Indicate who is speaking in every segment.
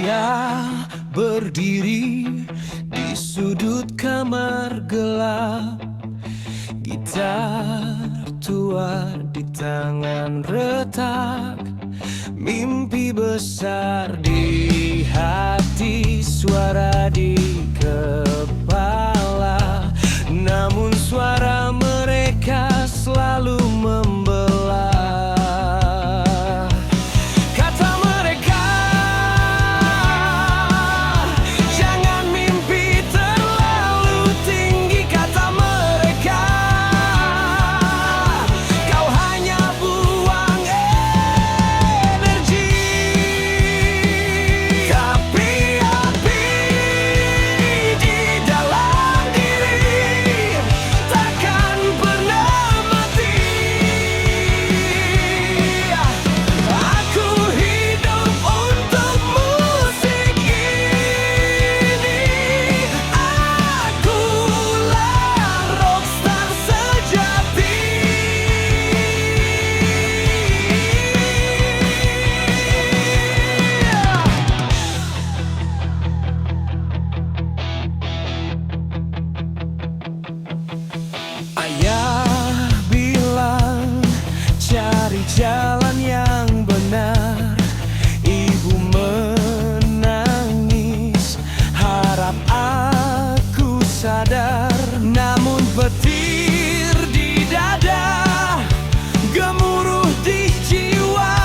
Speaker 1: Dia berdiri di sudut kamar gelap, gitar tua di tangan retak. Mimpi besar di hati, suara di kepala. Namun suara mereka selalu membelah. Kata mereka, jangan mimpi terlalu tinggi. Kata mereka, kau hanya buang energi. Tapi api di dalam diri takkan pernah mati. Aku hidup untuk musik ini. Akulah rockstar sejati. Ayah bilang cari jalan yang benar. Ibu menangis, harap aku sadar. Namun petir di dada, gemuruh di jiwa,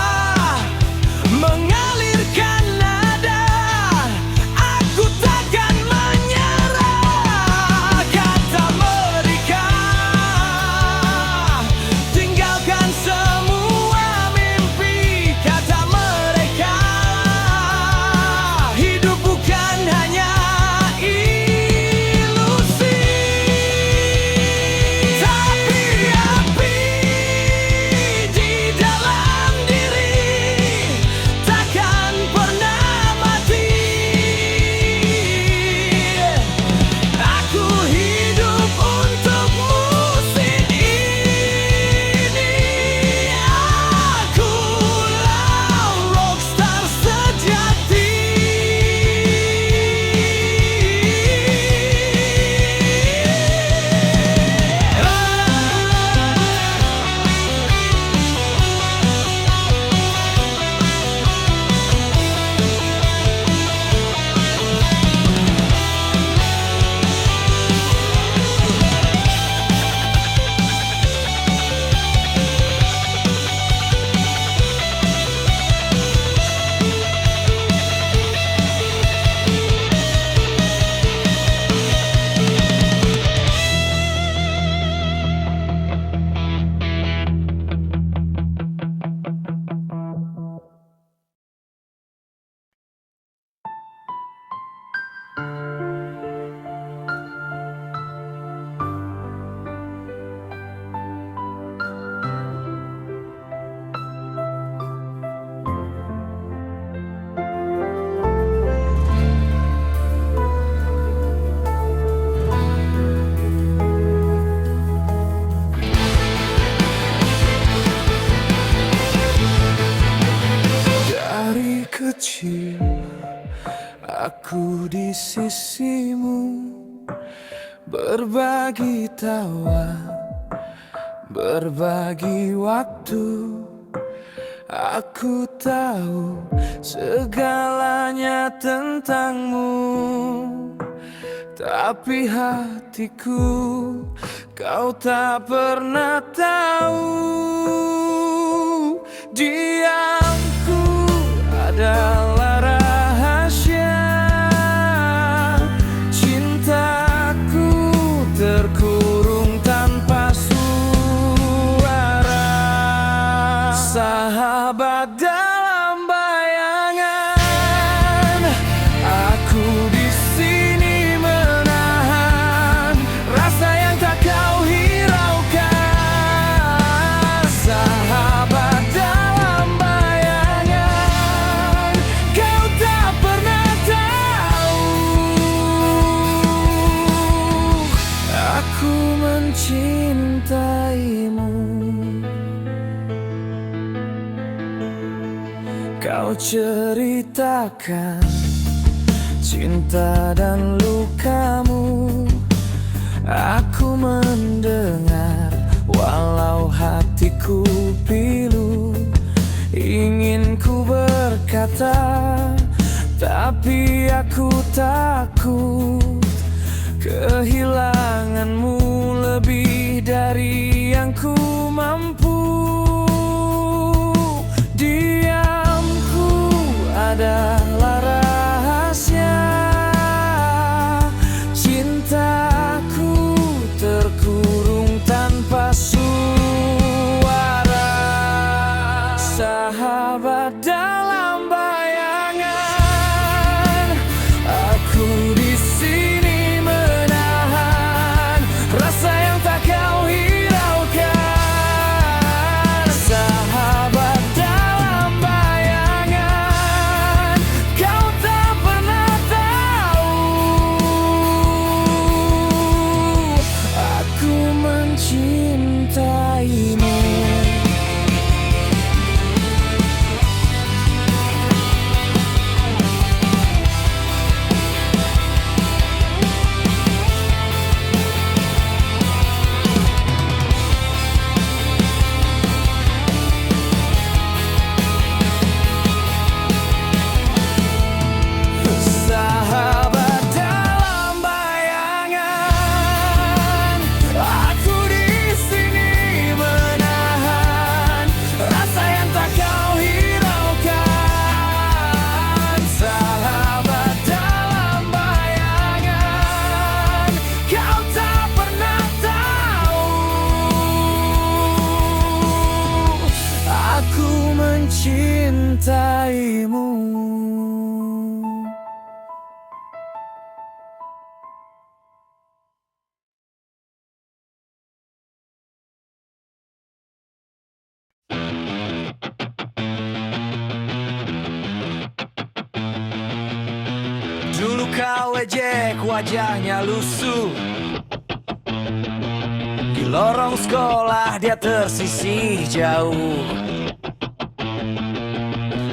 Speaker 1: mengalirkan nada. Aku takkan menyerah. Kata mereka, tinggalkan semua mimpi. Kata mereka, hidup bukan hanya ilusi. Tapi api di dalam diri takkan pernah mati. Aku hidup untuk musik ini. Akulah rockstar sejati. Dari kecil aku di sisimu, berbagi tawa, berbagi waktu. Aku tahu segalanya tentangmu, tapi hatiku kau tak pernah tahu. Diamku adalah rahasia, cintaku terkurung tanpa suara. Sahabat dalam bayangan, aku di sini menahan rasa yang tak kau hiraukan. Sahabat dalam bayangan, kau tak pernah tahu. Aku mencintaimu, kau ceritakan cinta dan lukamu. Aku mendengar walau hatiku pilu, ingin ku berkata, tapi aku takut kehilanganmu lebih dari yang ku mampu. Diamku adalah rahasia, cintaku terkurung tanpa suara. Sahabat dalam bayangan, aku di sini menahan rasa yang tak kau hiraukan. Sahabat dalam bayangan, kau tak pernah tahu aku mencintaimu. Sahabat dalam bayangan, aku di sini menahan rasa yang tak kau hiraukan. Sahabat dalam bayangan, kau tak pernah tahu aku mencintaimu. Dulu kau ejek wajahnya lusuh, di lorong sekolah dia tersisih jauh.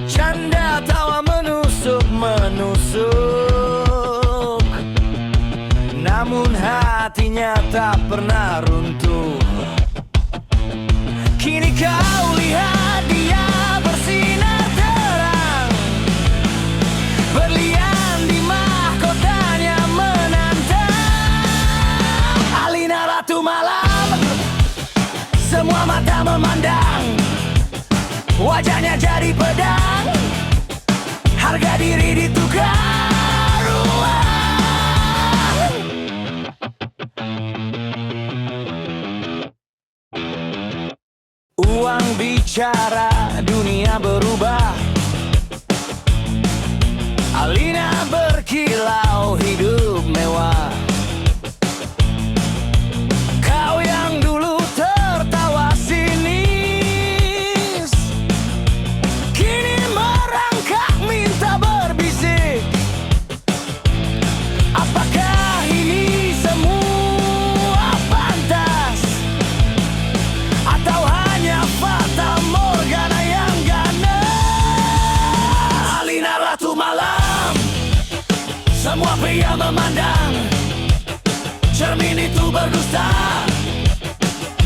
Speaker 1: Canda tawa menusuk-menusuk, namun hatinya tak pernah runtuh. Kini kau lihat dia bersinar terang, berlian di mahkotanya menantang. Alina Ratu Malam, semua mata memandang, wajahnya jadi pedang, harga diri ditukar uang. Uang bicara, dunia berubah. Alina berkilau, hidup mewah. Kau yang dulu tertawa sinis, kini merangkak minta berbisik. Apakah ini semua pantas, atau hanya fata morgana yang ganas? Alina Ratu Malam, semua pria memandang, cermin itu berdusta,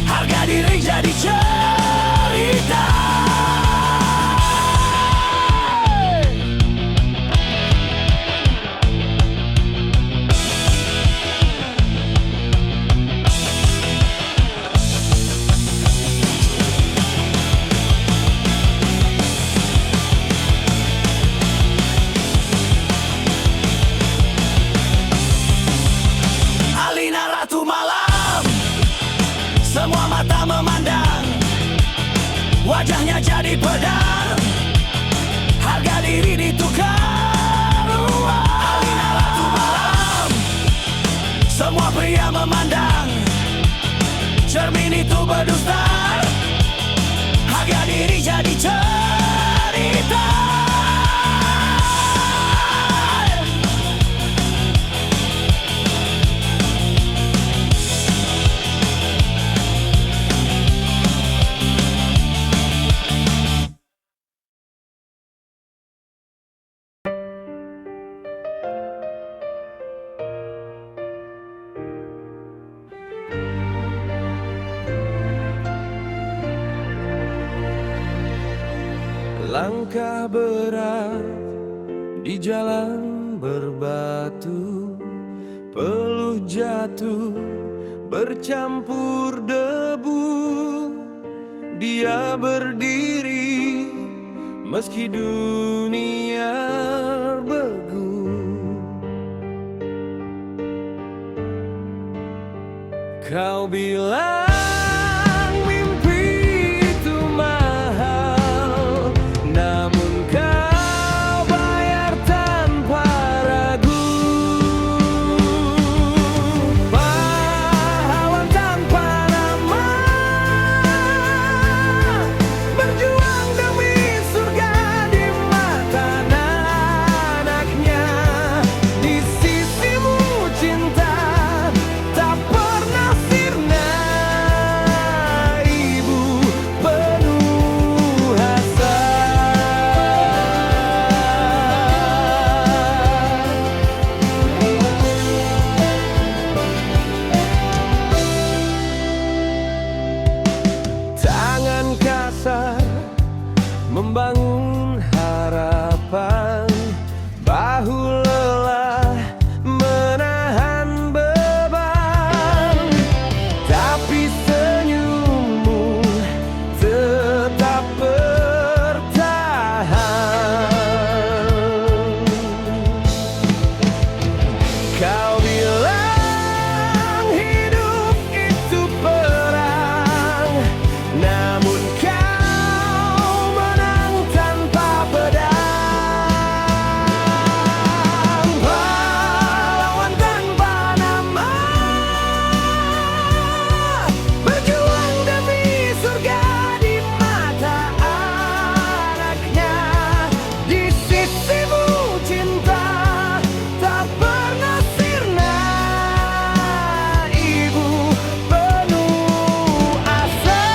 Speaker 1: harga diri jadi cerita. Alina Ratu Malam, semua mata memandang, wajahnya jadi pedang, harga diri ditukar uang. Alina Ratu Malam, semua pria memandang, cermin itu berdusta, harga diri jadi cerita. Langkah berat di jalan berbatu, peluh jatuh bercampur debu. Dia berdiri meski dunia begu. Kau bilang mimpi itu mahal, namun kau bayar tanpa ragu. Pahlawan tanpa nama, berjuang demi surga di mata anaknya. Di sisimu cinta tak pernah sirna, ibu penuh asa. Tangan kasar membangun harapan, bahu lelah menahan beban. Tapi senyummu tetap bertahan. Kau bilang hidup itu perang, namun kau menang tanpa pedang. Pahlawan tanpa nama, berjuang demi surga di mata anaknya. Di sisimu cinta tak pernah sirna, ibu penuh asa.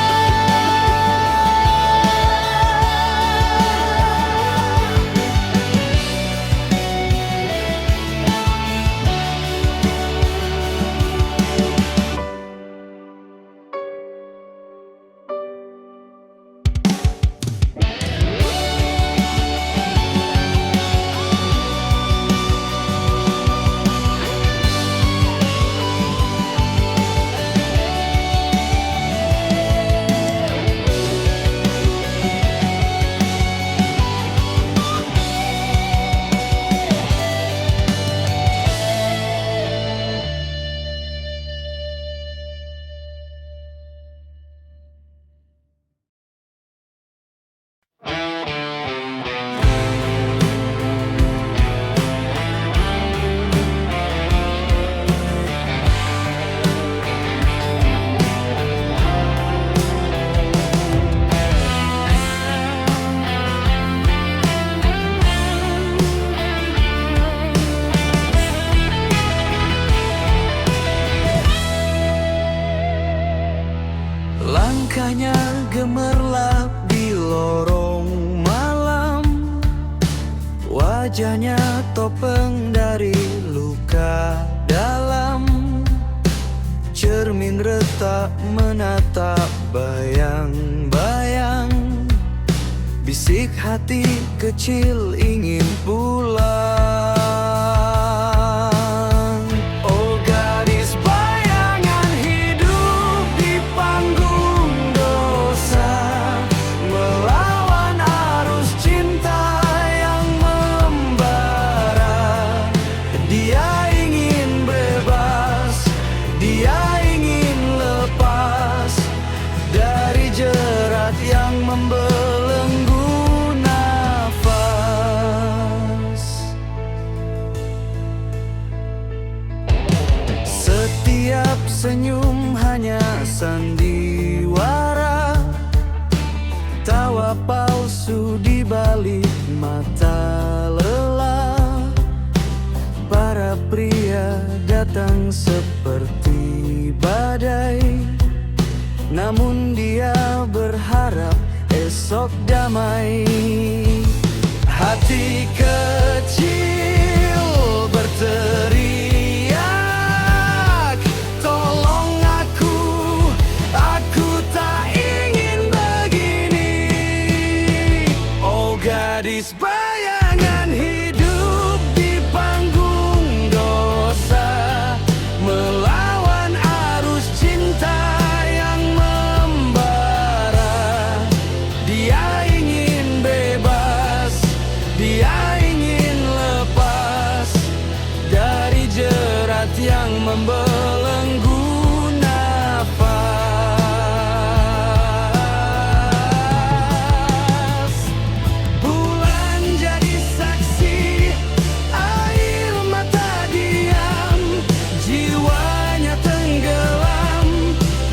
Speaker 1: Langkahnya gemerlap di lorong malam, wajahnya topeng dari luka dalam. Cermin retak menatap bayang-bayang, bisik hati kecil ingin pulang. Oh gadis bayangan hidup di panggung dosa, melawan arus cinta yang membara. Dia ingin bebas, dia ingin lepas dari jerat yang membelenggu nafas. Setiap senyum hanya sandiwara, tawa palsu di balik mata lelah. Para pria datang seperti badai, namun dia berharap esok damai. Hati kecil berteriak, tolong aku tak ingin begini. Oh melukis bayangan hidup di panggung dosa, melawan arus cinta yang membara. Dia ingin bebas, dia ingin lepas dari jerat yang membelenggu nafas. Bulan jadi saksi, air mata diam, jiwanya tenggelam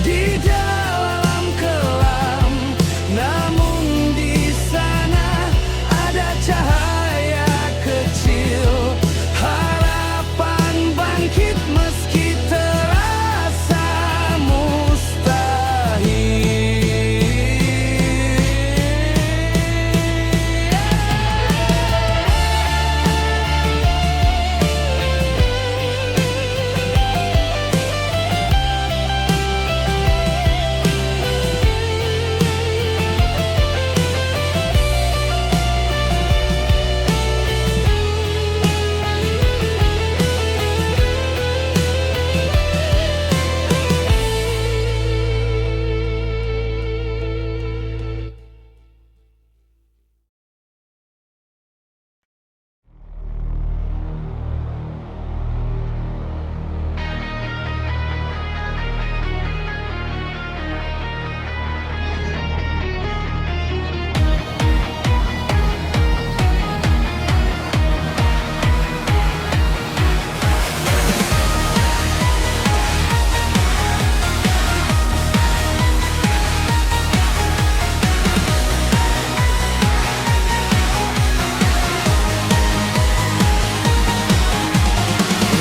Speaker 1: di dalam kelam. Namun di sana ada cahaya kecil, harapan bangkit meski terasa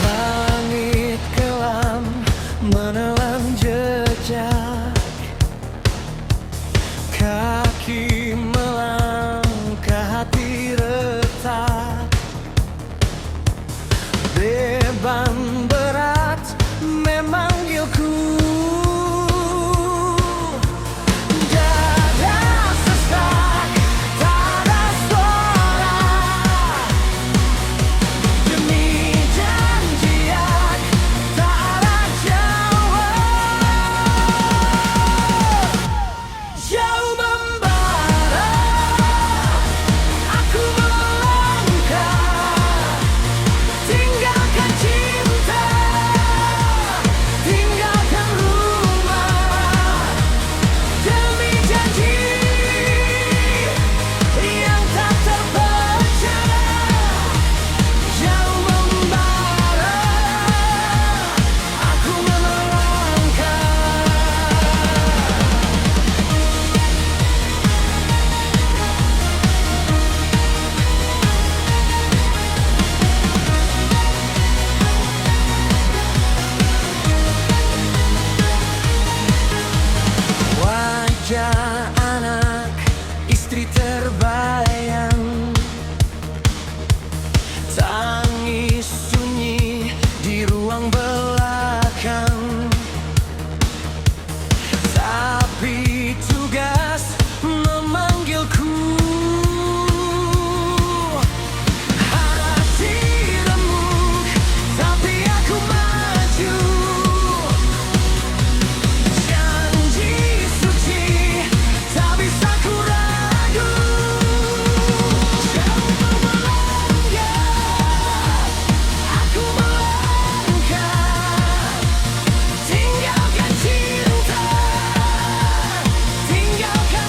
Speaker 1: langit kelam menelan jejak kaki, melangkah hati retak. Beban berat memanggilku, dada sesak, tak ada suara. Demi janjian, tak ada jawab. Jauh membara, aku melangkah, tinggalkan cinta, tinggalkan rumah, demi janji yang tak terbaca. Jauh membara, aku melangkah. Wajah anak, istri terbayang, tangis sunyi di ruang belakang. Tapi tugas memanggilku, hati remuk, tapi aku maju. Janji suci, tak bisa ku ragu. Jauh melangkah, aku melangkah, tinggalkan cinta, tinggalkan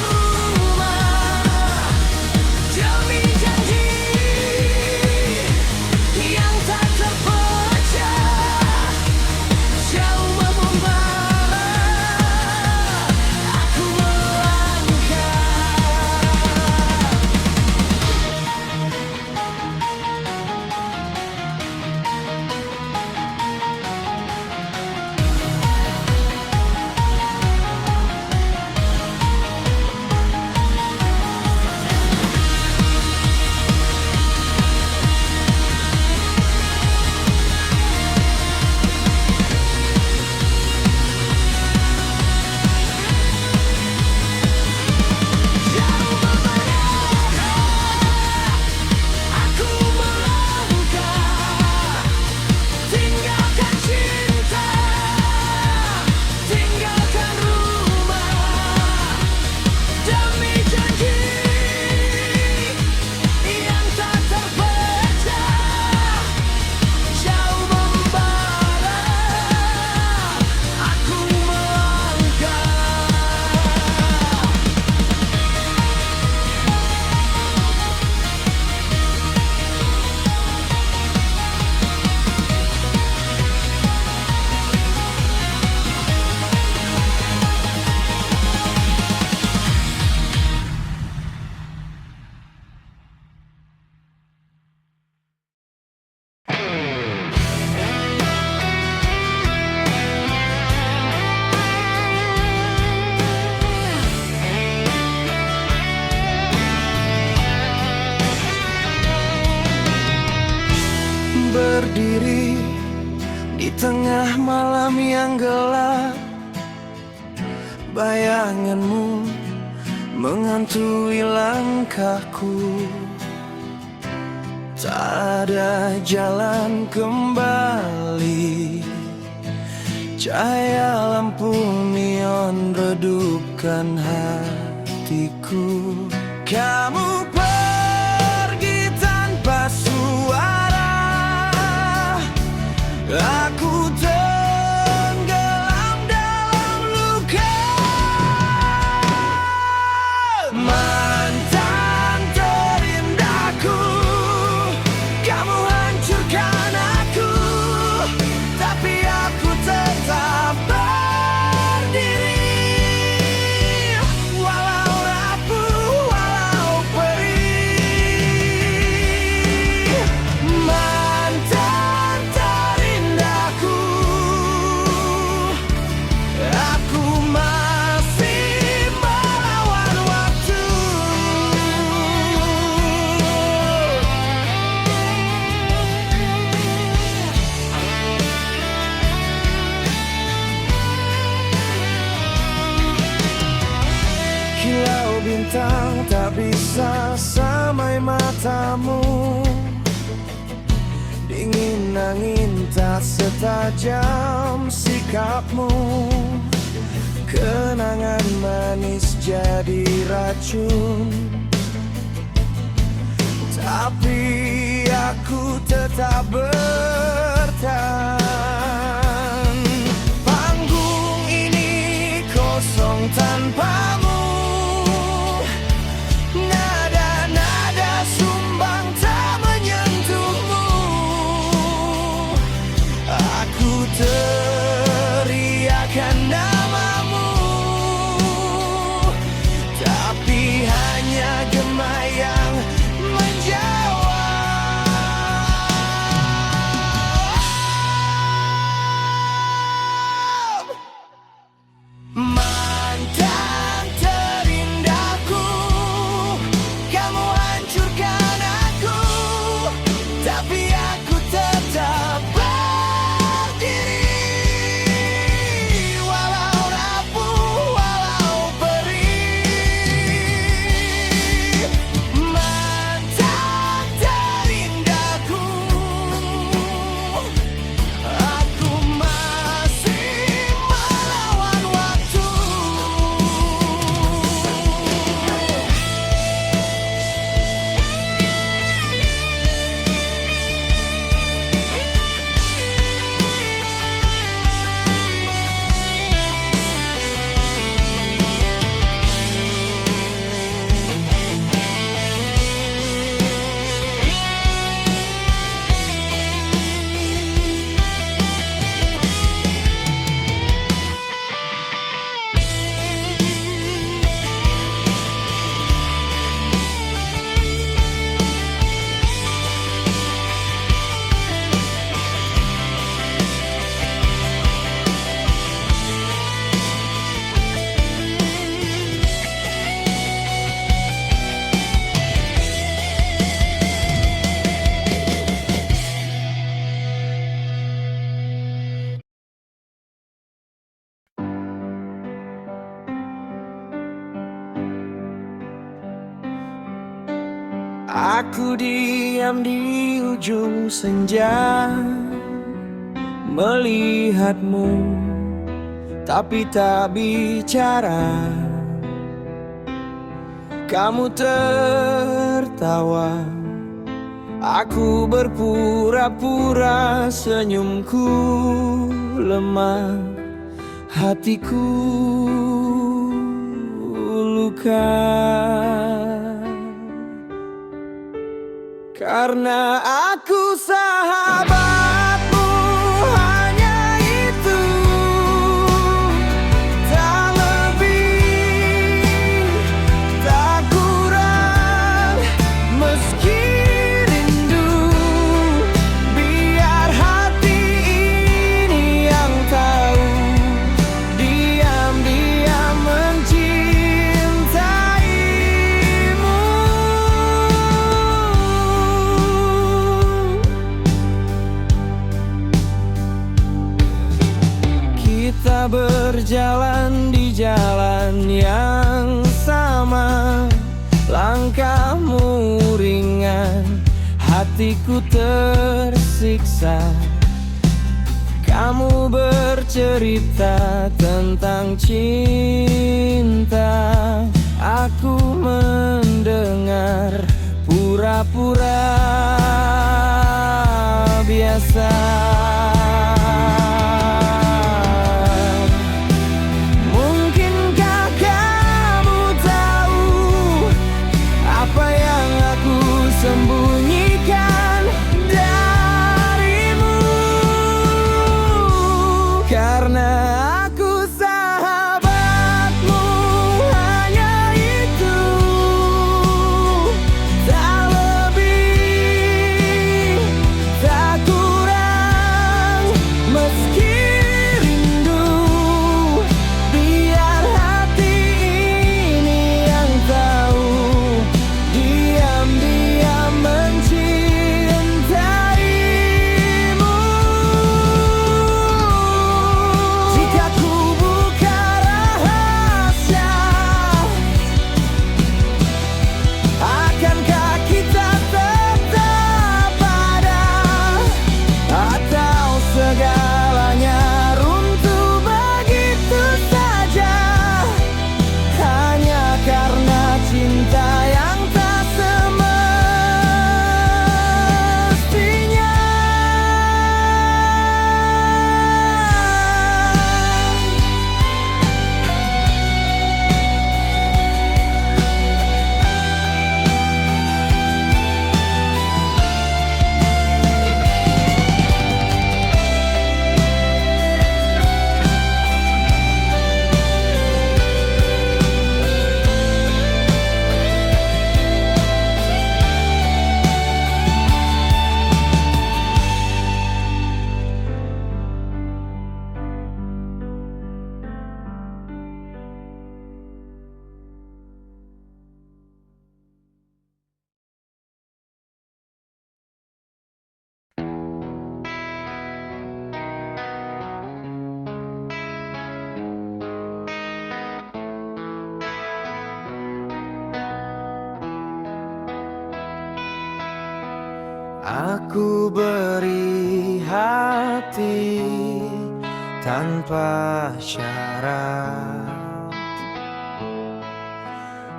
Speaker 1: tengah malam yang gelap, bayanganmu menghantui langkahku. Tak ada jalan kembali, cahaya lampu neon redupkan hatiku. Kamu pergi tanpa suara, aku tenggelam dalam luka. Mantan terindahku, kamu hancurkan aku, tapi aku tetap berdiri. Walau rapuh, walau perih. Mantan terindahku, aku masih melawan waktu. Kilau bintang tak bisa samai matamu, dingin angin tak setajam sikapmu. Kenangan manis jadi racun, tapi aku tetap bertahan. Panggung ini kosong tanpamu, nada-nada sumbang tak menyentuhmu. Aku teriakan namamu, tapi hanya gema yang menjawab. Mantan terindahku, kamu hancurkan aku, tapi aku tetap berdiri. Walau rapuh, walau perih. Mantan terindahku, aku masih melawan waktu. Aku diam di ujung senja, melihatmu tapi tak bicara. Kamu tertawa, aku berpura-pura, senyumku lemah, hatiku luka. Karena aku sahabatmu, hanya itu, tak lebih, tak kurang. Meski rindu, biar hati ini yang tahu, diam-diam mencintaimu. hatiku tersiksa. Kamu bercerita tentang cinta, aku mendengar pura-pura biasa. Mungkinkah kamu tahu apa yang aku sembunyikan darimu? Karena aku sahabatmu, hanya itu, tak lebih, tak kurang. Meski rindu, biar hati ini yang tahu, diam-diam mencintaimu. Jika ku buka rahasia, akankah kita tetap ada? Atau segalanya runtuh begitu saja, hanya karena cinta yang tak semestinya. Aku beri hati tanpa syarat,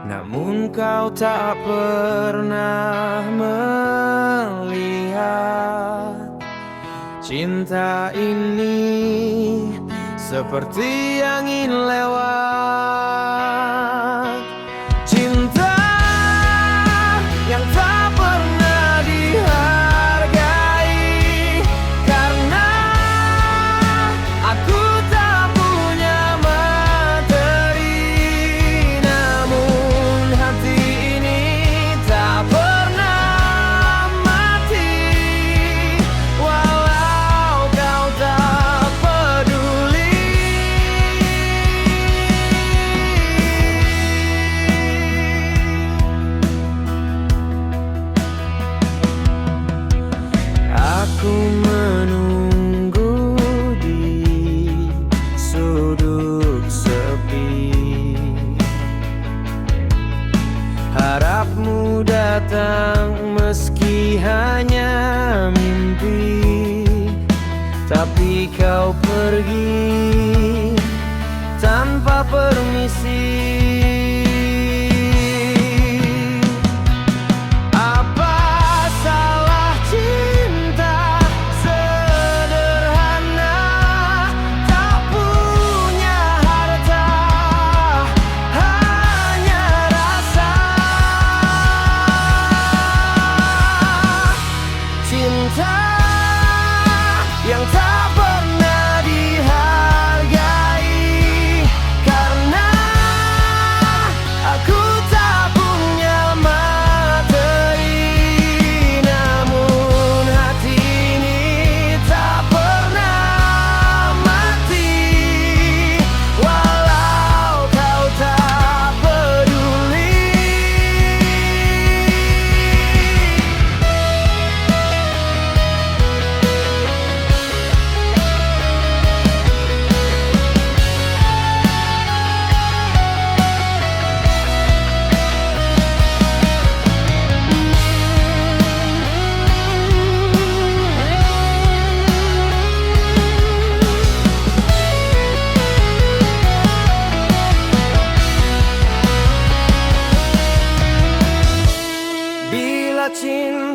Speaker 1: namun kau tak pernah melihat cinta ini seperti angin lewat. Cinta yang tak pernah dihargai, karena aku tak punya materi. Namun hati ini tak pernah mati, walau kau tak peduli. Aku menunggu di sudut sepi, harapmu datang meski hanya mimpi. Tapi kau pergi tanpa permisi. Apa salah cinta sederhana, tak punya harta, hanya rasa. Cinta yang tak pernah dihargai, karena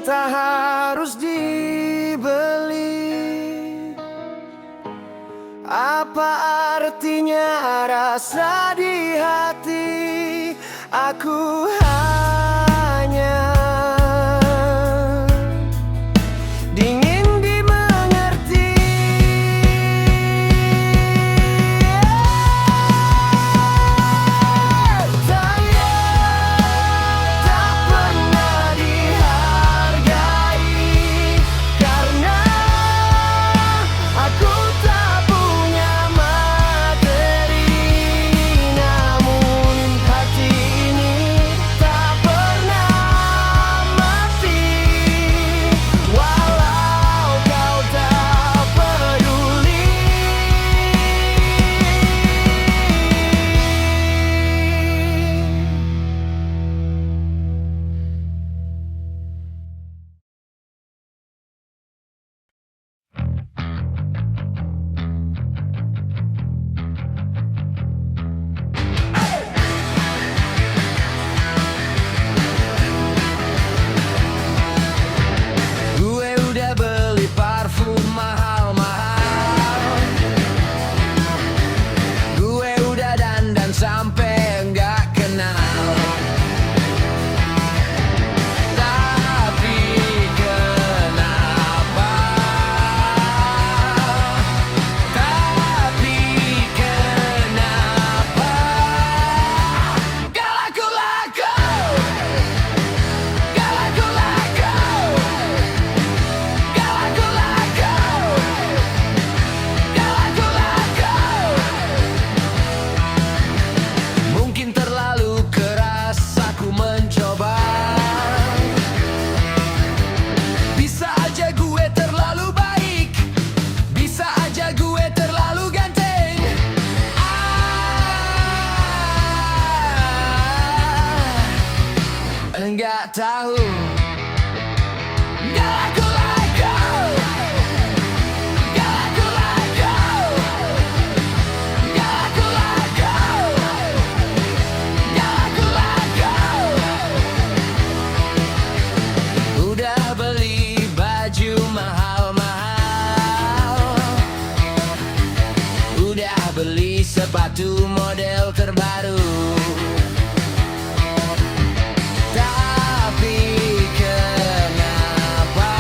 Speaker 1: tak harus dibeli. Apa artinya rasa di hati? Aku hanya dingin dimengerti. Sayang tak pernah dihargai, karena aku tak punya materi. Namun hati ini tak pernah mati, walau kau tak peduli. Gue udah beli parfum mahal-mahal, gue udah dandan sampai nggak kenal. Tapi kenapa? Tapi kenapa? Gak laku-laku, gak laku-laku, gak laku-laku, gak laku-laku. Mungkin terlalu keras aku mencoba. Bisa aja gue terlalu baik, bisa aja gue terlalu ganteng. Enggak tahu. Gak laku-laku, gak laku-laku, gak laku-laku, gak laku-laku. Udah beli baju mahal-mahal, udah beli sepatu model terbaru. Tapi kenapa?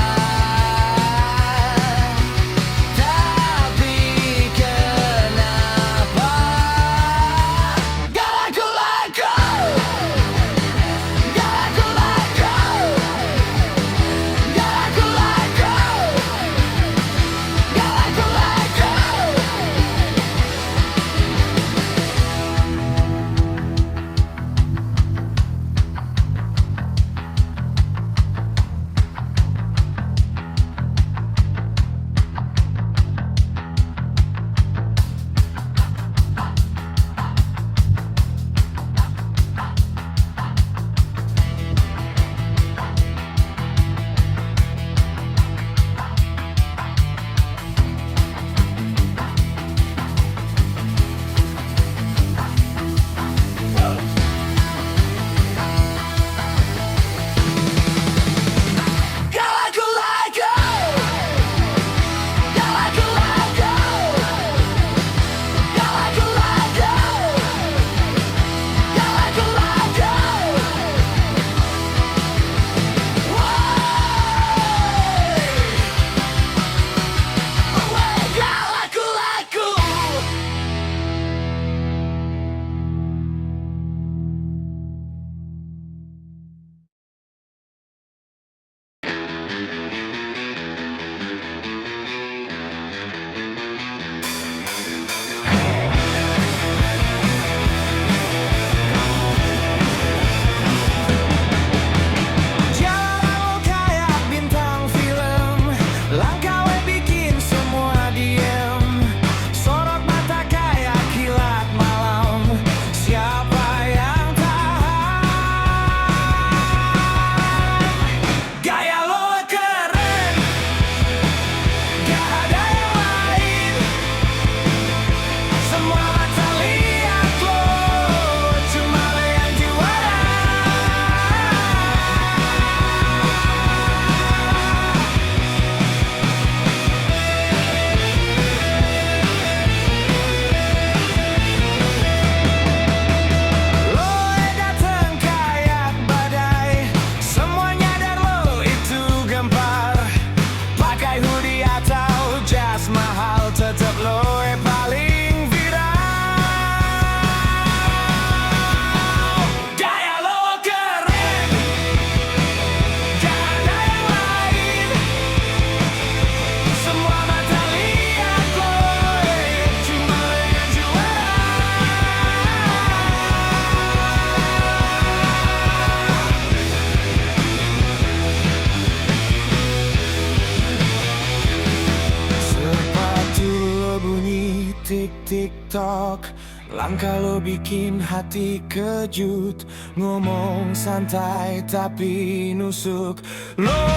Speaker 1: dialog. Langkah lo bikin hati kejut. Ngomong santai tapi nusuk. Lo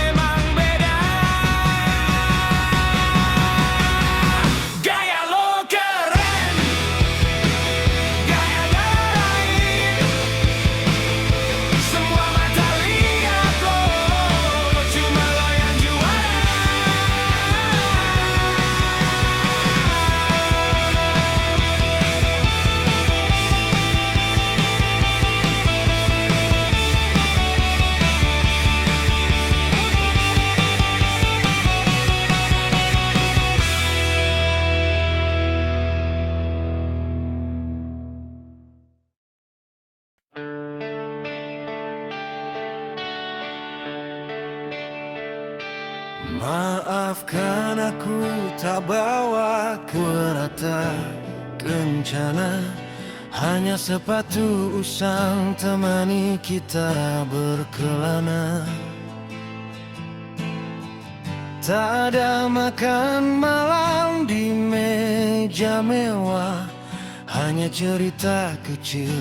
Speaker 1: emang beda. Gaya lo keren. Gaya ngerain. Semua mata lihat lo. Cuma lo yang juara. Maafkan aku tak bawa kereta kencana. Hanya sepatu usang temani kita berkelana. Tak ada makan malam di meja mewah. Hanya cerita kecil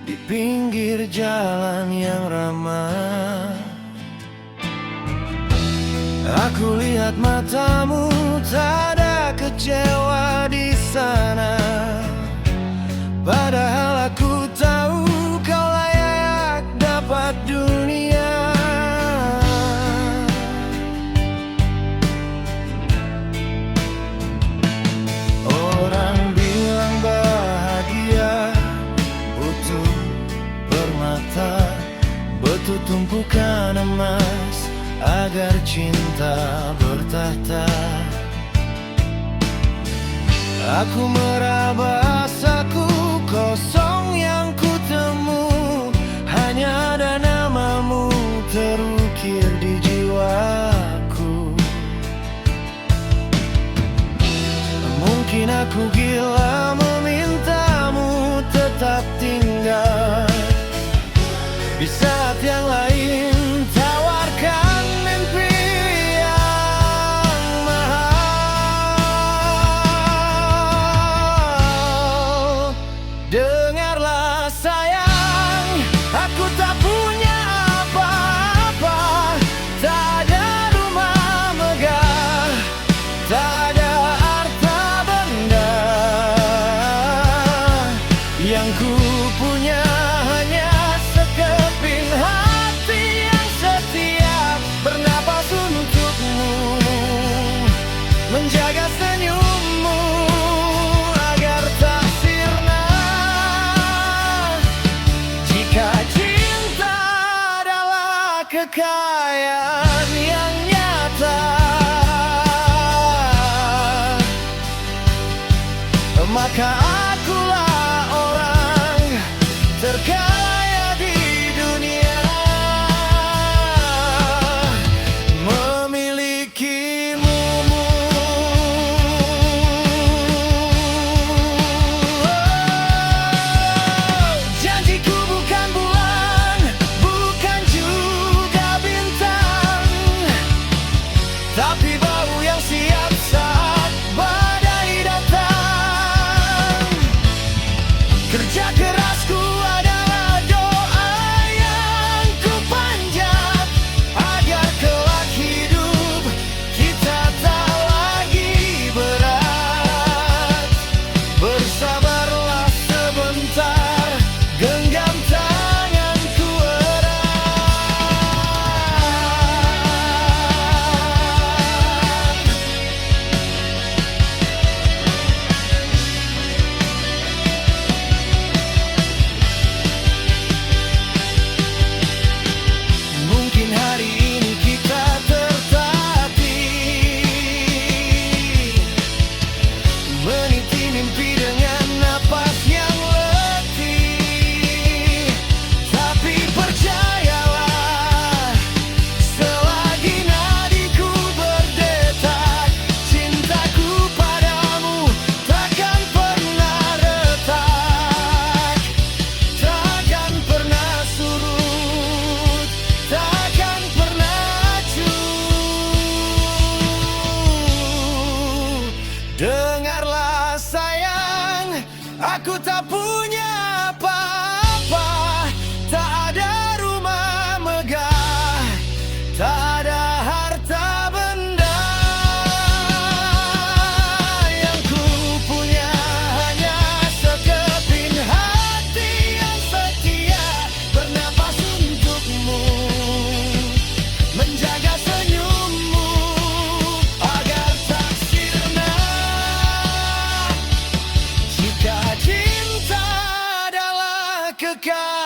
Speaker 1: di pinggir jalan yang ramah. Aku lihat matamu, tak ada kecewa di sana. Padahal aku tahu kau layak dapat dunia. Orang bilang bahagia butuh permata, butuh tumpukan emas agar cinta bertahta. Aku meraba saku kosong yang kutemu. Hanya ada namamu terukir di jiwaku. Mungkin aku gila memintamu tetap tinggal. Di saat yang lain tawarkan mimpi yang mahal. Dengarlah sayang, aku tak punya apa-apa. Tak ada rumah megah, tak ada harta benda. Yang ku punya hanya sekeping hati yang setia, bernapas untukmu, menjaga senyummu agar tak sirna. Jika cinta adalah kekayaan yang nyata, maka akulah orang terkaya di dunia. Memilikimu. Janjiku bukan bulan, bukan juga bintang.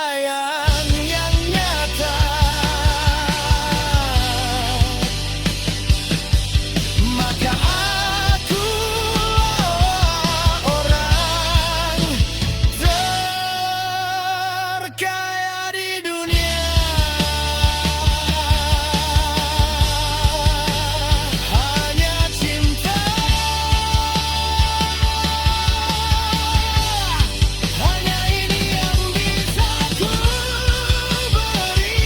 Speaker 1: sayang yang nyata. Maka aku orang terkaya di dunia. Hanya cinta, hanya ini yang bisa ku beri.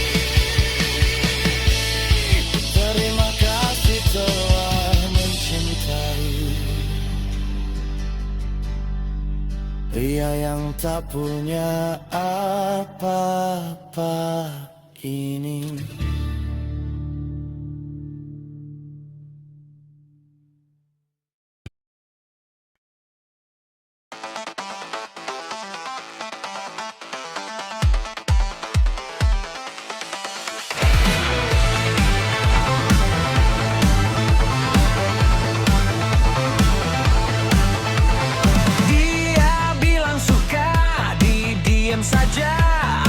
Speaker 1: Terima kasih telah mencintai pria yang tak punya apa-apa ini. Dia bilang suka, diam saja.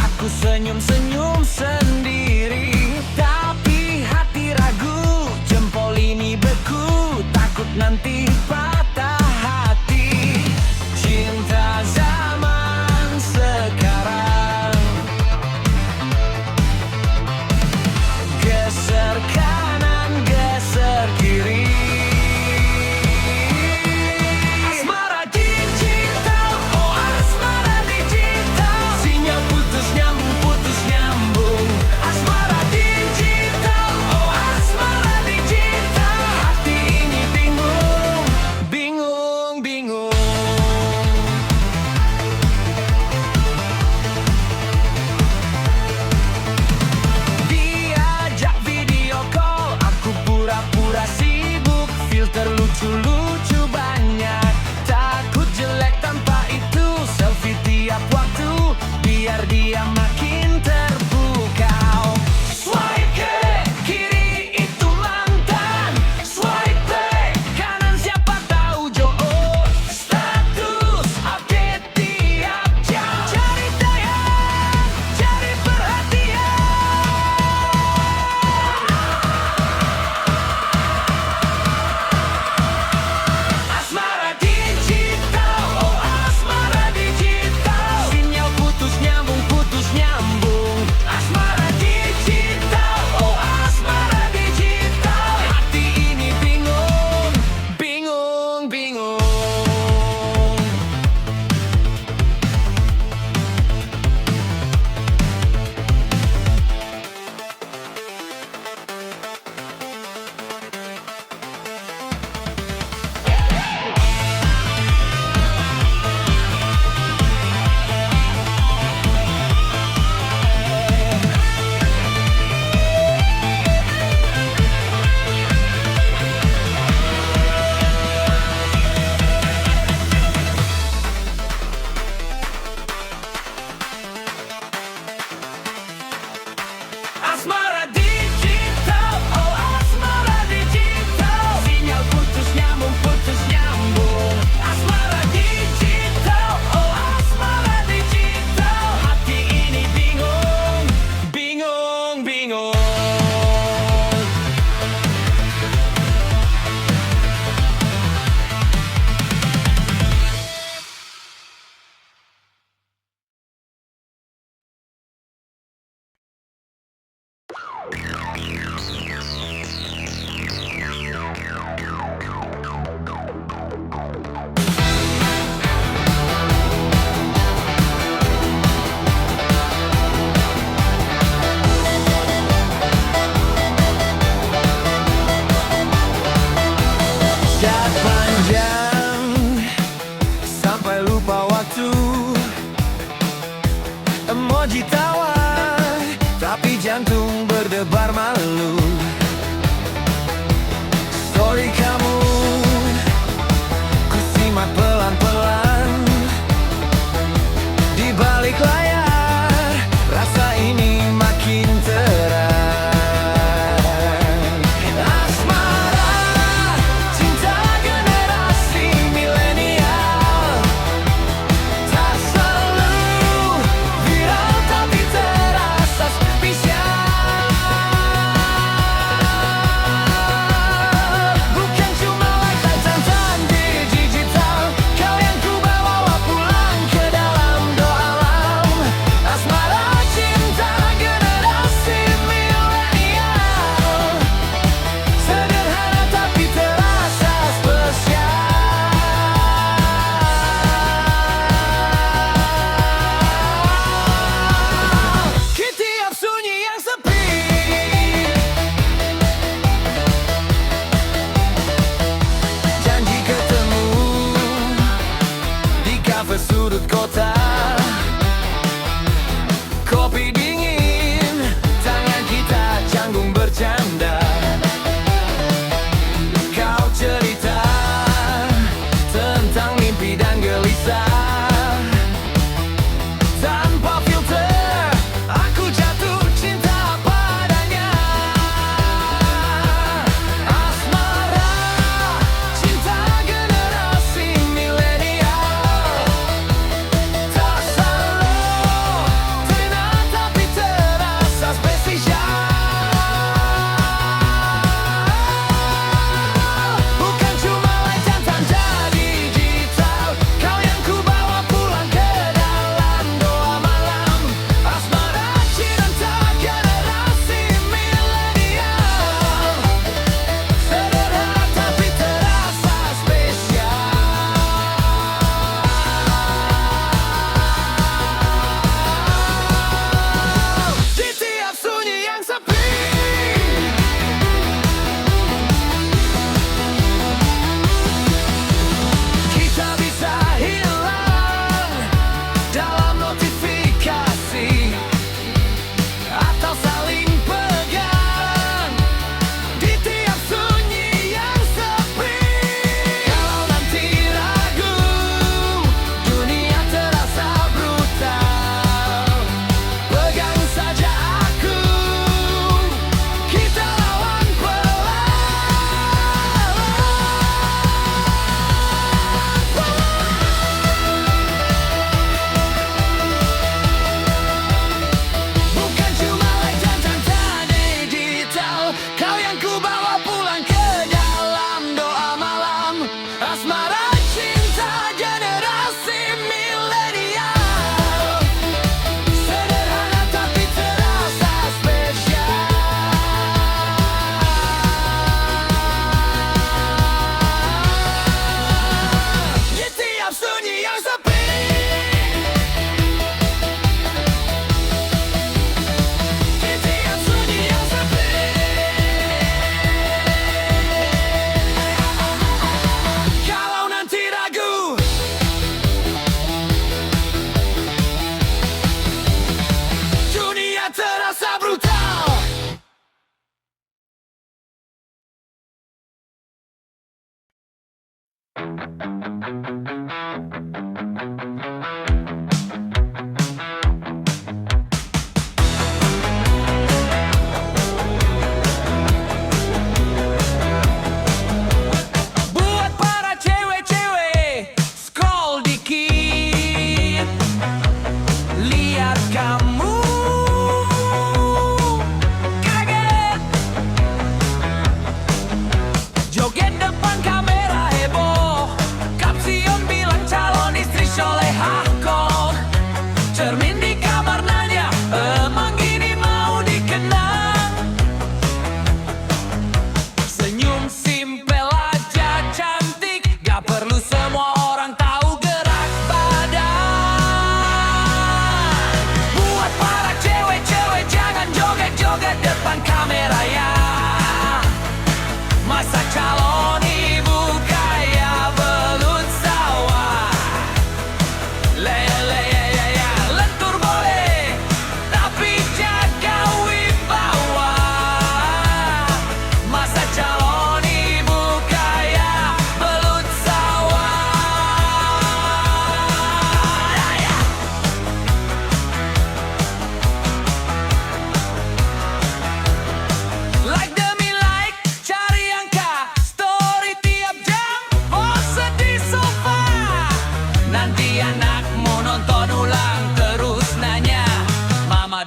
Speaker 1: Aku senyum-senyum sendiri, tapi hati ragu, jempol ini beku, takut nanti patah hati. Cinta zaman sekarang, geser kanan, geser kiri. Asmara digital, oh asmara digital. Sinyal putus nyambung, putus nyambung.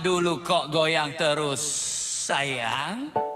Speaker 2: dulu kok goyang terus sayang?